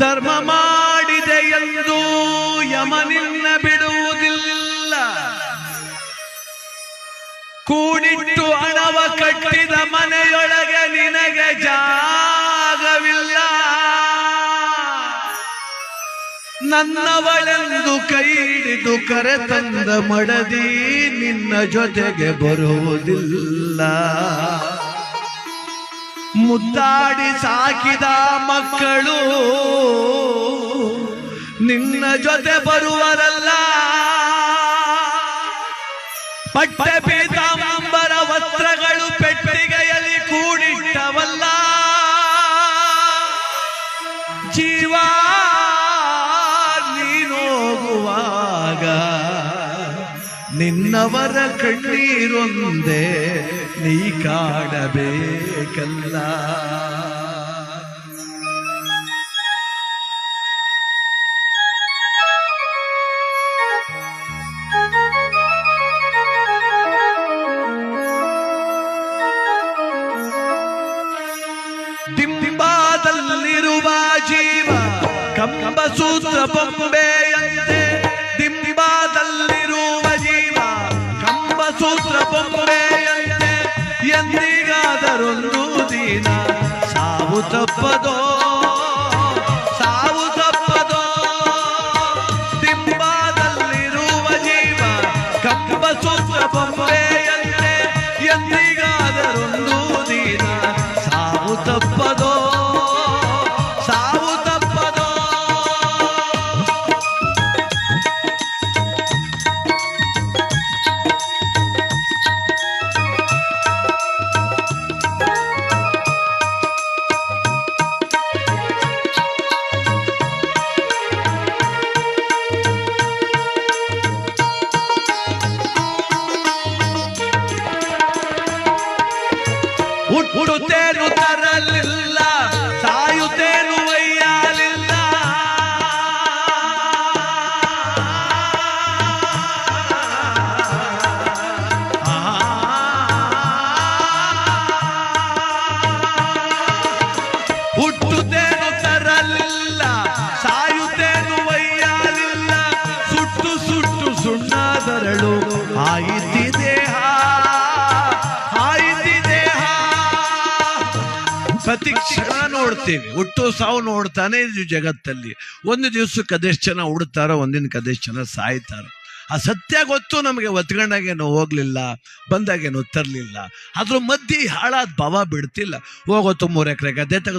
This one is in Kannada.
ಧರ್ಮ ಮಾಡಿದೆ ಎಂದು ಯಮನಿನ್ನ ಬಿಡುವುದಿಲ್ಲ. ಕೂಡಿಟ್ಟು ಹಣವ ಕಟ್ಟಿದ ಮನೆಯೊಳಗೆ ನಿನಗೆ ಜಾಗವಿಲ್ಲ. ನನ್ನವಳೆಂದು ಕೈ ಹಿಡಿದು ಕರೆತಂದ ಮಡದಿ ನಿನ್ನ ಜೊತೆಗೆ ಬರುವುದಿಲ್ಲ. ಮುದ್ದಾಡಿ ಸಾಕಿದ ಮಕ್ಕಳು ನಿನ್ನ ಜೊತೆ ಬರುವರಲ್ಲ. ಪಟ್ಟೆ ಪೀತಾಂಬರ ವಸ್ತ್ರಗಳು ಪೆಟ್ಟಿಗೆಯಲ್ಲಿ ಕೂಡಿಟ್ಟವಲ್ಲ. ಜೀವ ನೀನೋಗುವಾಗ ನಿನ್ನವರ ಕಣ್ಣೀರೊಂದೇ ನೀ ಕಾಡಬೇಕಲ್ಲ. ದಿಂಬಾದಲ್ಲಿರುವ ಜೀವ ಕಂಬಸೂತ್ರ ಬೊಂಬೆಯಂತೆ. ದಿಂಬಾದಲ್ಲಿರುವ ಜೀವ ಕಂಬಸೂತ್ರ ಬೊಂಬೆಯಂತೆ. ಎಂದಿಗಾದರೊಂದು ದಿನ ಸಾವು ತಪ್ಪದೋ, ಸಾವು ತಪ್ಪದೋ. ದಿಂಬಾದಲ್ಲಿರುವ ಜೀವ ಕಂಬಸೂತ್ರ ಬೊಂಬೆಯಂತೆ. ಎಂದಿಗಾದರೊಂದು ದಿನ ಸಾವು ತಪ್ಪದೋ, ಸಾವು ತಪ್ಪದೋ. ಹುಟ್ಟುತ್ತೇನು ತರಲಿಲ್ಲ, ಸಾಯುತ್ತೇನು ಒಯ್ಯಲಿಲ್ಲ. ಹುಟ್ಟುತ್ತೇನು ತರಲಿಲ್ಲ, ಸಾಯುತ್ತೇನು ಒಯ್ಯಲಿಲ್ಲ. ಸುಟ್ಟು ಸುಟ್ಟು ಸುಣ್ಣದರಳು ಆಯಿತಿದೆ, ಪ್ರತಿ ಕ್ಷಣ ನೋಡ್ತೀವಿ. ಹುಟ್ಟು ಸಾವು ನೋಡ್ತಾನೆ ಇದು ಜಗತ್ತಲ್ಲಿ. ಒಂದು ದಿವಸಕ್ಕೆ ಅದೆಷ್ಟು ಜನ ಹುಡ್ತಾರೋ, ಒಂದಿನಕ್ಕೆ ಅದೆಷ್ಟು ಜನ ಸಾಯ್ತಾರೋ. ಆ ಸತ್ಯ ಗೊತ್ತು ನಮಗೆ. ಒತ್ಕೊಂಡಾಗೇನು ಹೋಗ್ಲಿಲ್ಲ, ಬಂದಾಗೇನು ತರಲಿಲ್ಲ. ಅದ್ರ ಮಧ್ಯೆ ಹಾಳಾದ ಭಾವ ಬಿಡ್ತಿಲ್ಲ. ಹೋಗೋತು 3 ಎಕರೆ ಗದ್ದೆ ತೆಗೆದು